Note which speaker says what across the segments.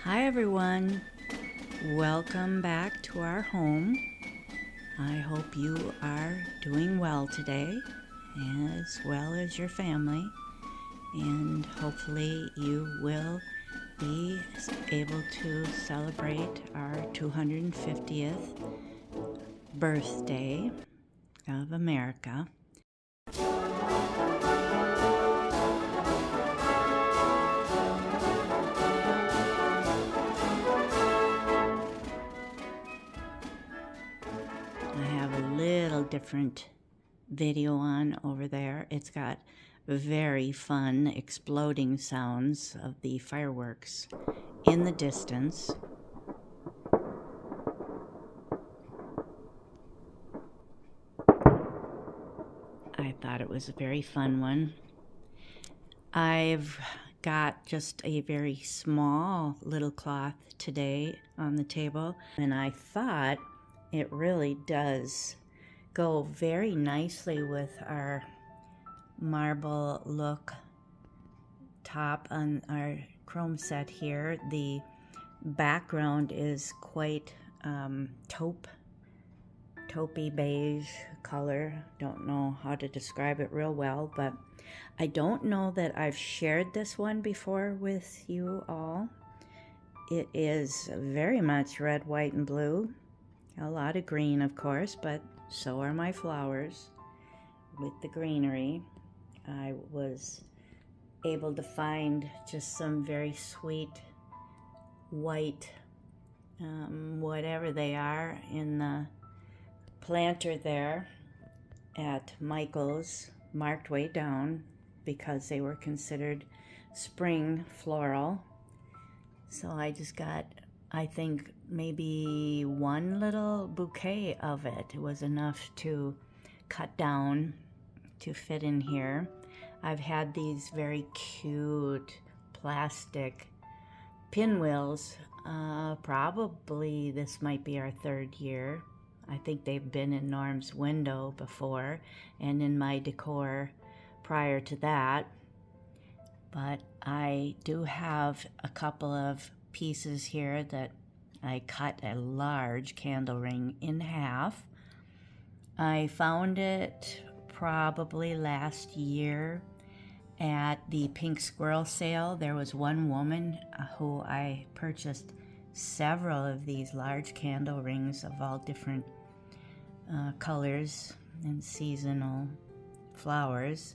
Speaker 1: Hi everyone, welcome back to our home. I hope you are doing well today, as well as your family, and hopefully you will be able to celebrate our 250th birthday of America. I have a little different video on over there. It's got very fun exploding sounds of the fireworks in the distance. I thought it was a very fun one. I've got just a very small little cloth today on the table, and I thought it really does go very nicely with our marble look top on our chrome set here. The background is quite taupey beige color. Don't know how to describe it real well, but I don't know that I've shared this one before with you all. It is very much red, white, and blue. A lot of green, of course, but so are my flowers with the greenery. I was able to find just some very sweet white, whatever they are, in the planter there at Michael's, marked way down because they were considered spring floral. So I just got, I think, maybe one little bouquet of it. It was enough to cut down to fit in here. I've had these very cute plastic pinwheels. Probably this might be our third year. I think they've been in Norm's window before and in my decor prior to that. But I do have a couple of pieces here that I cut a large candle ring in half. I found it probably last year at the Pink Squirrel sale. There was one woman who I purchased several of these large candle rings of all different colors and seasonal flowers.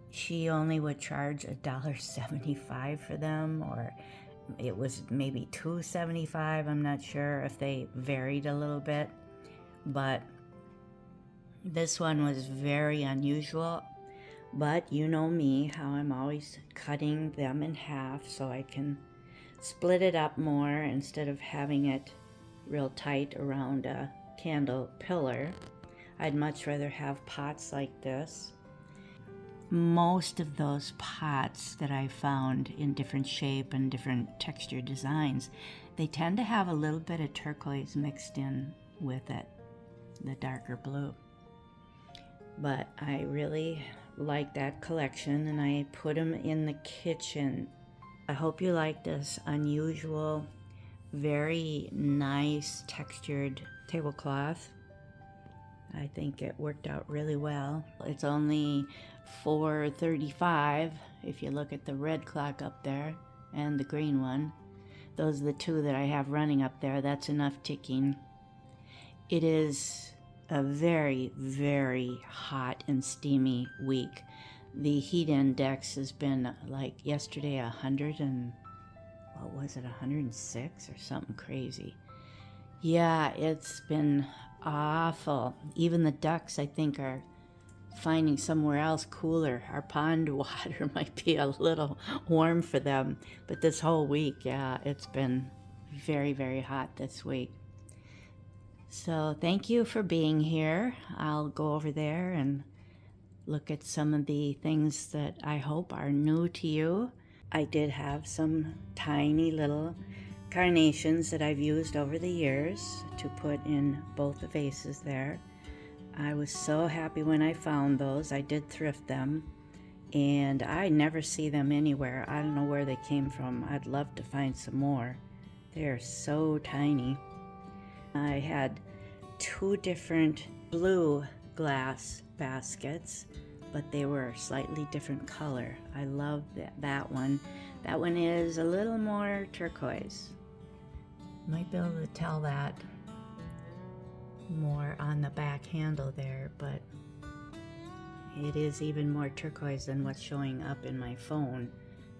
Speaker 1: She only would charge $1.75 for them, or it was maybe $2.75. I'm not sure if they varied a little bit, but this one was very unusual. But you know me, how I'm always cutting them in half so I can split it up more instead of having it real tight around a candle pillar. I'd much rather have pots like this. Most of those pots that I found in different shape and different texture designs, they tend to have a little bit of turquoise mixed in with it, the darker blue. But I really like that collection, and I put them in the kitchen. I hope you like this unusual, very nice textured tablecloth. I think it worked out really well. It's only $4.35 if you look at the red clock up there and the green one. Those are the two that I have running up there. That's enough ticking. It is a very, very hot and steamy week. The heat index has been like yesterday 106 or something crazy. Yeah, it's been awful. Even the ducks, I think, are finding somewhere else cooler. Our pond water might be a little warm for them, but this whole week, yeah, it's been very, very hot this week. So thank you for being here. I'll go over there and look at some of the things that I hope are new to you. I did have some tiny little carnations that I've used over the years to put in both the vases there. I was so happy when I found those. I did thrift them, and I never see them anywhere. I don't know where they came from. I'd love to find some more. They're so tiny. I had 2 different blue glass baskets, but they were slightly different color. I love that one. That one is a little more turquoise. Might be able to tell that more on the back handle there, but it is even more turquoise than what's showing up in my phone.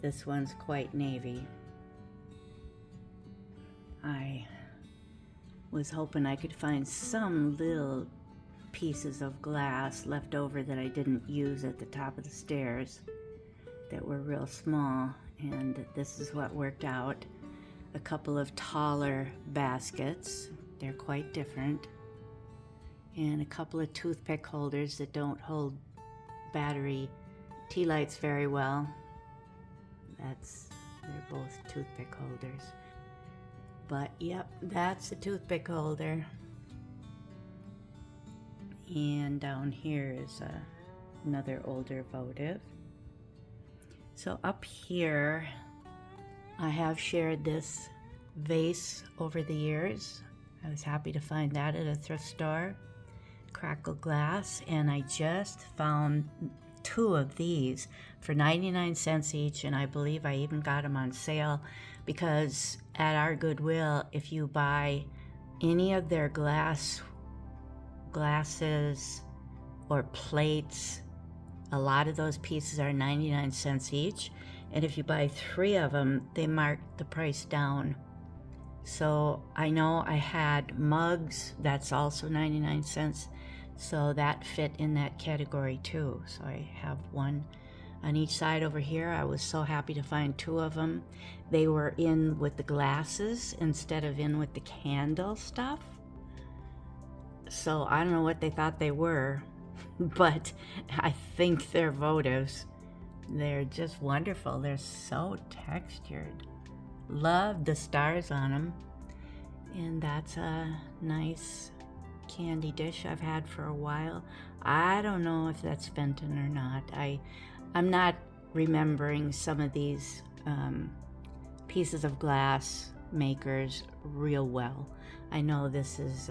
Speaker 1: This one's quite navy. I was hoping I could find some little pieces of glass left over that I didn't use at the top of the stairs that were real small, and this is what worked out. A couple of taller baskets, they're quite different, and a couple of toothpick holders that don't hold battery tea lights very well. They're both toothpick holders. But yep, that's a toothpick holder. And down here is another older votive. So up here, I have shared this vase over the years. I was happy to find that at a thrift store, Crackle Glass, and I just found 2 of these for 99 cents each, and I believe I even got them on sale because at our Goodwill, if you buy any of their glasses or plates, a lot of those pieces are 99 cents each, and if you buy 3 of them, they mark the price down. So I know I had mugs, that's also 99 cents, so that fit in that category too. So I have 1 on each side over here. I was so happy to find 2 of them. They were in with the glasses instead of in with the candle stuff. So I don't know what they thought they were, but I think they're votives. They're just wonderful. They're so textured. Love the stars on them. And that's a nice candy dish I've had for a while. I don't know if that's Fenton or not. I'm not remembering some of these pieces of glass makers real well. I know this is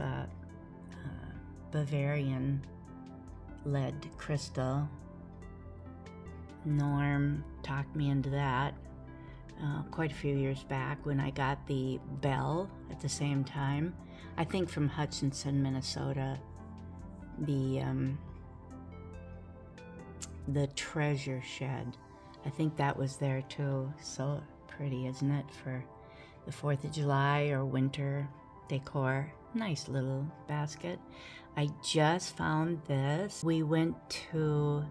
Speaker 1: Bavarian lead crystal. Norm talked me into that quite a few years back when I got the bell at the same time. I think from Hutchinson, Minnesota. The treasure shed. I think that was there too. So pretty, isn't it, for the 4th of July or winter decor? Nice little basket. I just found this. We went to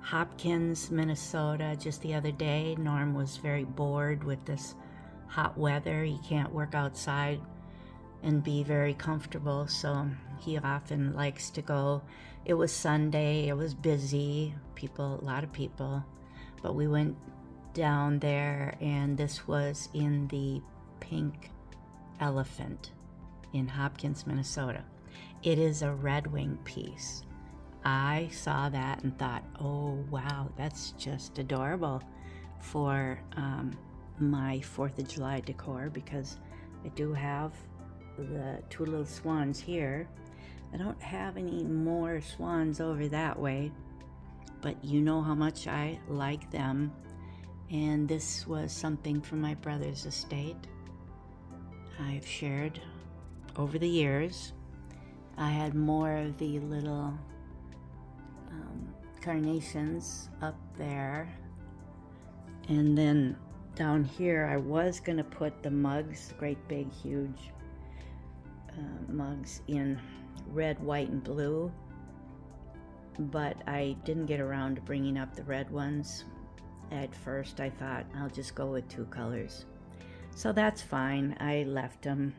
Speaker 1: Hopkins, Minnesota just the other day. Norm was very bored with this hot weather. He can't work outside and be very comfortable, so he often likes to go. It was Sunday, it was busy, a lot of people, but we went down there, and this was in the Pink Elephant in Hopkins, Minnesota. It is a Red Wing piece. I saw that and thought, oh wow, that's just adorable for my 4th of July decor, because I do have the 2 little swans here. I don't have any more swans over that way, but you know how much I like them. And this was something from my brother's estate I've shared over the years. I had more of the little carnations up there, and then down here I was going to put the mugs, great big huge mugs in red, white, and blue, but I didn't get around to bringing up the red ones. At first I thought I'll just go with 2 colors, so that's fine. I left them.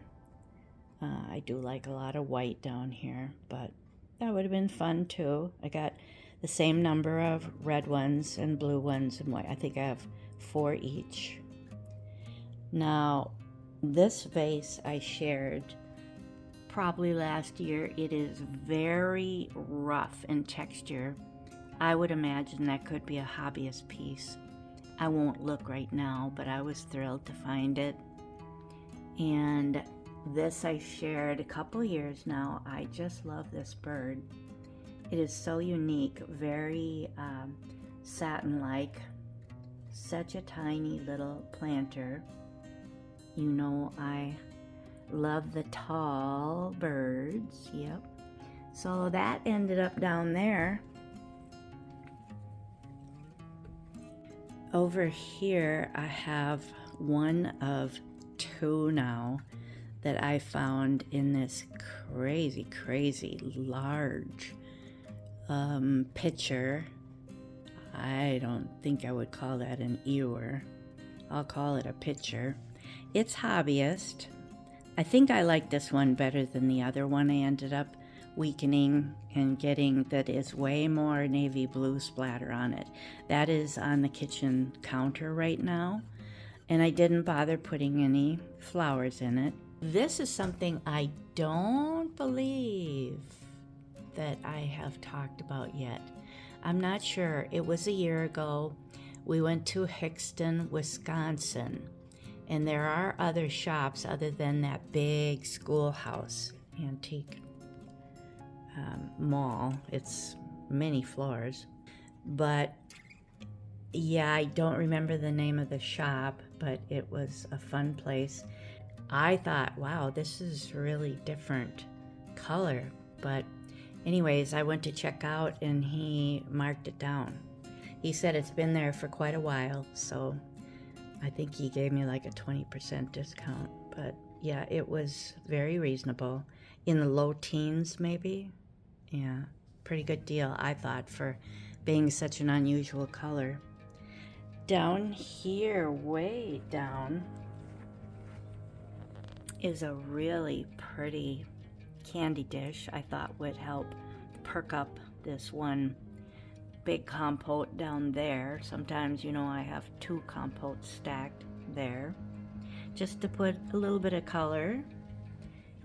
Speaker 1: I do like a lot of white down here, but that would have been fun too. I got the same number of red ones and blue ones and white. I think I have 4 each. Now, this vase I shared probably last year. It is very rough in texture. I would imagine that could be a hobbyist piece. I won't look right now, but I was thrilled to find it. And this I shared a couple years now. I just love this bird. It is so unique, very satin-like, such a tiny little planter. You know I love the tall birds, yep. So that ended up down there. Over here I have one of two now that I found in this crazy large pitcher. I don't think I would call that an ewer. I'll call it a pitcher. It's hobbyist. I think I like this one better than the other one I ended up weakening and getting, that is way more navy blue splatter on it. That is on the kitchen counter right now, and I didn't bother putting any flowers in it. This is something I don't believe that I have talked about yet. I'm not sure. It was a year ago. We went to Hickston, Wisconsin, and there are other shops other than that big schoolhouse antique mall. It's many floors, but yeah, I don't remember the name of the shop, but it was a fun place. I thought, wow, this is really different color, but anyways, I went to check out and he marked it down. He said it's been there for quite a while, so I think he gave me like a 20% discount, but yeah, it was very reasonable. In the low teens, maybe. Yeah, pretty good deal, I thought, for being such an unusual color. Down here, way down, is a really pretty candy dish I thought would help perk up this one big compote down there. Sometimes, you know, I have two compotes stacked there just to put a little bit of color.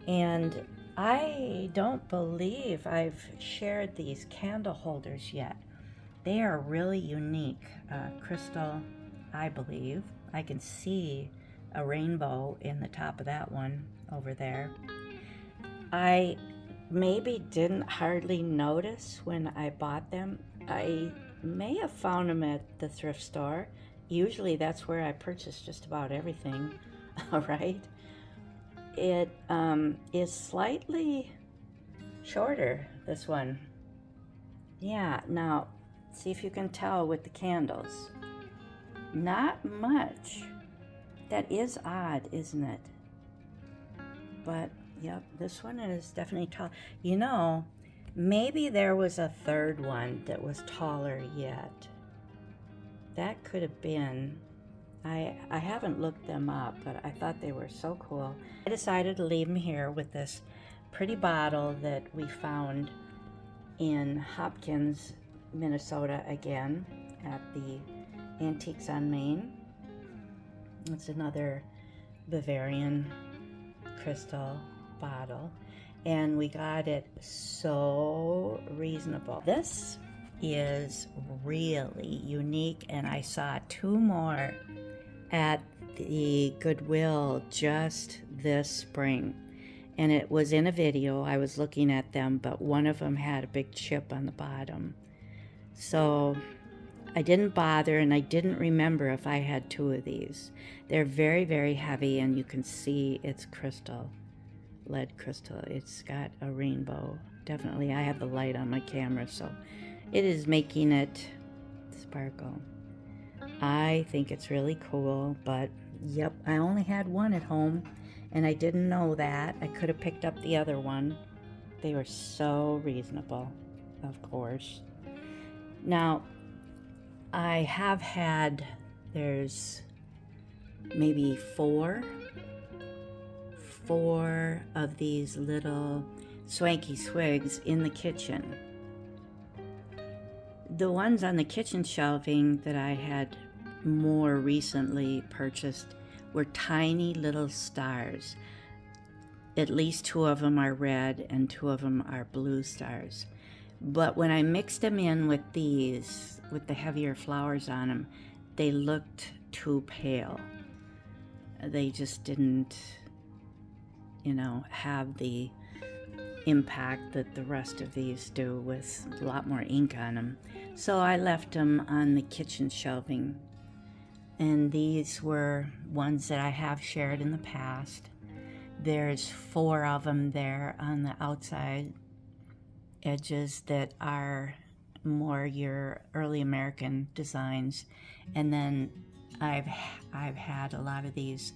Speaker 1: And I don't believe I've shared these candle holders yet. They are really unique. Crystal, I believe. I can see a rainbow in the top of that one over there. I maybe didn't hardly notice when I bought them. I may have found them at the thrift store. Usually that's where I purchase just about everything, all right? It is slightly shorter, this one. Yeah, now, see if you can tell with the candles. Not much. That is odd, isn't it? But, yep, this one is definitely tall. You know, maybe there was a third one that was taller yet. That could have been. I haven't looked them up, but I thought they were so cool. I decided to leave them here with this pretty bottle that we found in Hopkins, Minnesota again at the Antiques on Main. It's another Bavarian crystal bottle, and we got it so reasonable. This is really unique, and I saw two more at the Goodwill just this spring, and it was in a video. I was looking at them, but one of them had a big chip on the bottom, so I didn't bother, and I didn't remember if I had two of these. They're very heavy, and you can see it's crystal, lead crystal. It's got a rainbow. Definitely, I have the light on my camera, so it is making it sparkle. I think it's really cool, but yep, I only had one at home, and I didn't know that. I could have picked up the other one. They were so reasonable, of course. Now, I have had, there's maybe four of these little swanky swigs in the kitchen. The ones on the kitchen shelving that I had more recently purchased were tiny little stars. At least two of them are red and two of them are blue stars. But when I mixed them in with these, with the heavier flowers on them, they looked too pale. They just didn't you know, have the impact that the rest of these do with a lot more ink on them. So I left them on the kitchen shelving. And these were ones that I have shared in the past. There's 4 of them there on the outside edges that are more your early American designs. And then I've had a lot of these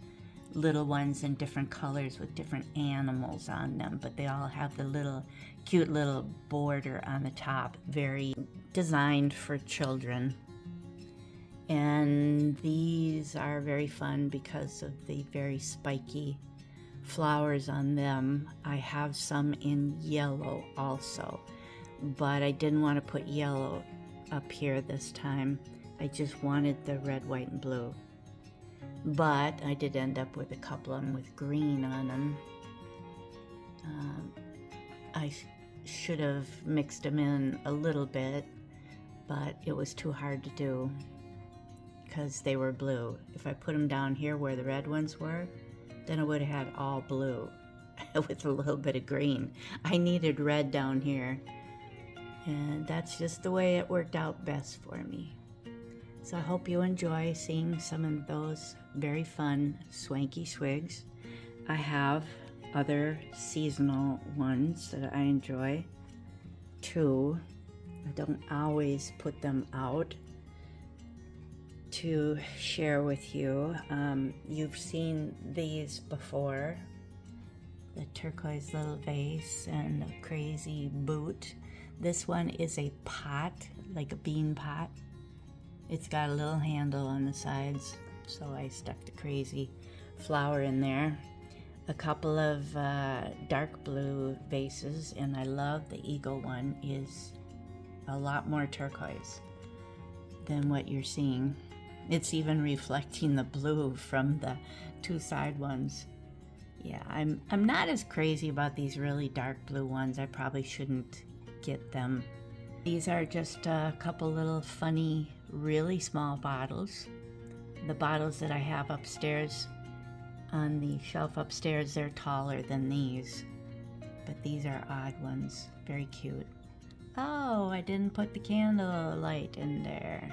Speaker 1: little ones in different colors with different animals on them, but they all have the little cute little border on the top, very designed for children. And these are very fun because of the very spiky flowers on them. I have some in yellow also, but I didn't want to put yellow up here this time. I just wanted the red, white, and blue. But I did end up with a couple of them with green on them. I should have mixed them in a little bit, but it was too hard to do because they were blue. If I put them down here where the red ones were, then I would have had all blue with a little bit of green. I needed red down here, and that's just the way it worked out best for me. So I hope you enjoy seeing some of those very fun swanky swigs. I have other seasonal ones that I enjoy too. I don't always put them out to share with you. You've seen these before, the turquoise little vase and the crazy boot. This one is a pot, like a bean pot. It's got a little handle on the sides, so I stuck the crazy flower in there. A couple of dark blue vases, and I love the eagle one, is a lot more turquoise than what you're seeing. It's even reflecting the blue from the 2 side ones. Yeah, I'm not as crazy about these really dark blue ones. I probably shouldn't get them. These are just a couple little funny, really small bottles. The bottles that I have upstairs on the shelf upstairs, they're taller than these, but these are odd ones, very cute. Oh, I didn't put the candle light in there.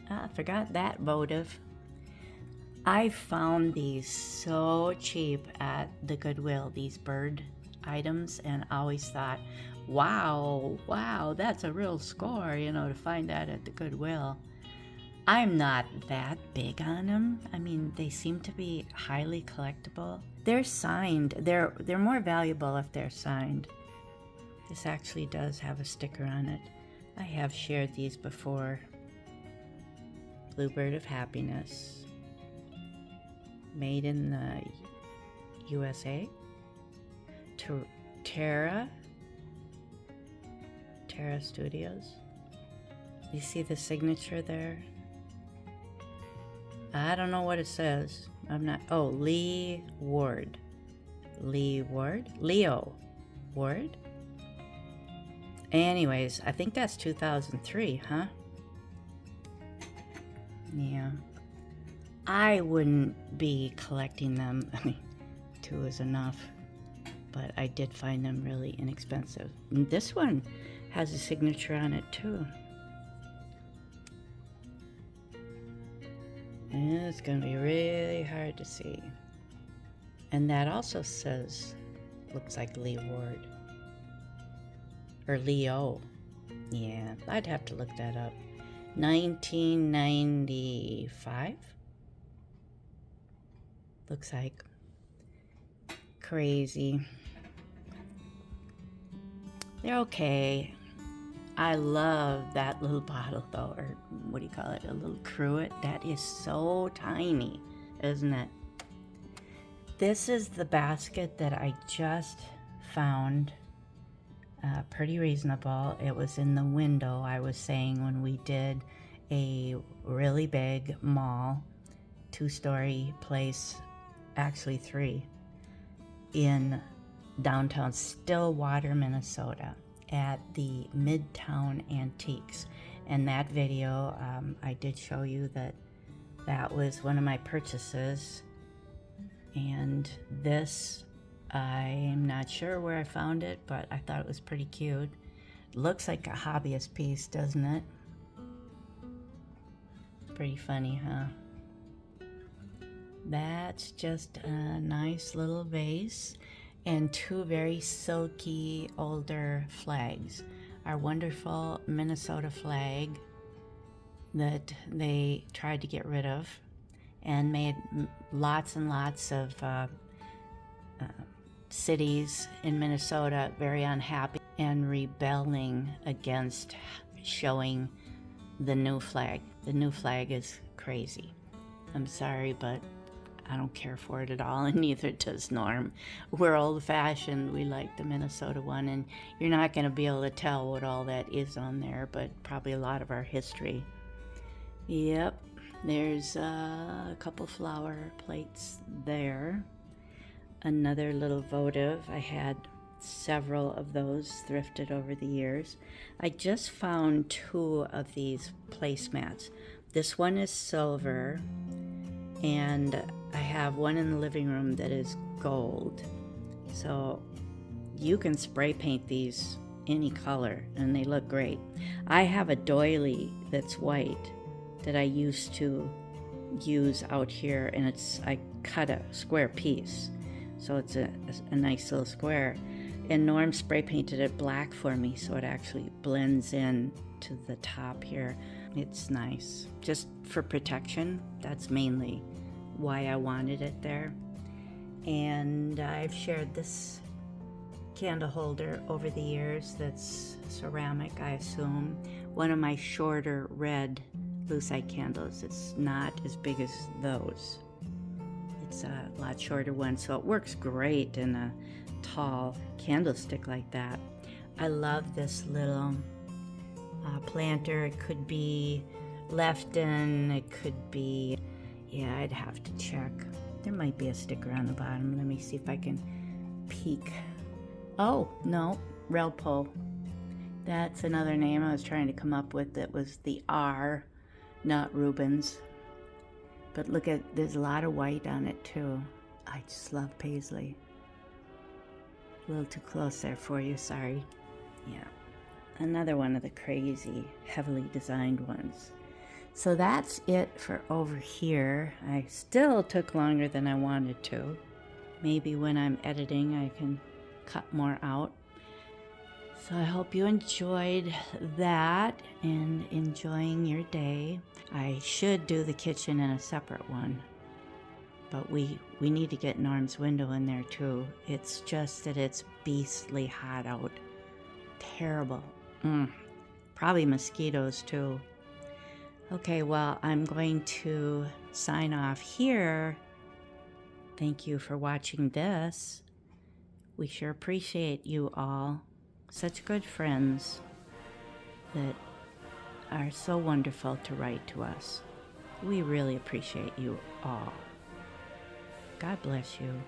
Speaker 1: I forgot that votive. I found these so cheap at the Goodwill, these bird items, and always thought, wow, that's a real score, you know, to find that at the Goodwill. I'm not that big on them. I mean, they seem to be highly collectible. They're signed. They're more valuable if they're signed. This actually does have a sticker on it. I have shared these before. Bluebird of Happiness. Made in the USA. Terra Studios. You see the signature there? I don't know what it says. Lee Ward. Leo Ward? Anyways, I think that's 2003, huh? Yeah. I wouldn't be collecting them. I mean, 2 is enough. But I did find them really inexpensive. And this one has a signature on it too. And it's going to be really hard to see. And that also says, looks like Lee Ward. Or Leo. Yeah, I'd have to look that up. 1995? Looks like. Crazy. They're okay. I love that little bottle though, or what do you call it? A little cruet. That is so tiny, isn't it? This is the basket that I just found. Pretty reasonable. It was in the window, I was saying, when we did a really big mall, 2-story place, actually 3, in downtown Stillwater, Minnesota, at the Midtown Antiques. And that video, I did show you that was one of my purchases. And this I'm not sure where I found it, but I thought it was pretty cute. Looks like a hobbyist piece, doesn't it? Pretty funny, huh? That's just a nice little vase and two very silky older flags. Our wonderful Minnesota flag that they tried to get rid of and made lots and lots of cities in Minnesota very unhappy and rebelling against showing the new flag. The new flag is crazy. I'm sorry, but I don't care for it at all, and neither does Norm. We're old-fashioned. We like the Minnesota one, and you're not going to be able to tell what all that is on there, but probably a lot of our history. Yep, there's a couple flower plates there. Another little votive. I had several of those thrifted over the years. I just found two of these placemats. This one is silver, and I have one in the living room that is gold. So you can spray paint these any color and they look great. I have a doily that's white that I used to use out here, and I cut a square piece. So it's a nice little square. And Norm spray painted it black for me, so it actually blends in to the top here. It's nice. Just for protection, that's mainly why I wanted it there. And I've shared this candle holder over the years that's ceramic, I assume. One of my shorter red lucite candles. It's not as big as those. It's a lot shorter one, so it works great in a tall candlestick like that. I love this little planter. It could be Lefton, it could be, yeah, I'd have to check. There might be a sticker on the bottom. Let me see if I can peek. Oh, no, Relpo. That's another name I was trying to come up with that was the R, not Rubens. But look at, there's a lot of white on it too. I just love paisley. A little too close there for you, sorry. Yeah, another one of the crazy, heavily designed ones. So that's it for over here. I still took longer than I wanted to. Maybe when I'm editing I can cut more out. So I hope you enjoyed that and enjoying your day. I should do the kitchen in a separate one, but we need to get Norm's window in there too. It's just that it's beastly hot out. Terrible. Probably mosquitoes too. Okay, well, I'm going to sign off here. Thank you for watching this. We sure appreciate you all. Such good friends that are so wonderful to write to us. We really appreciate you all. God bless you.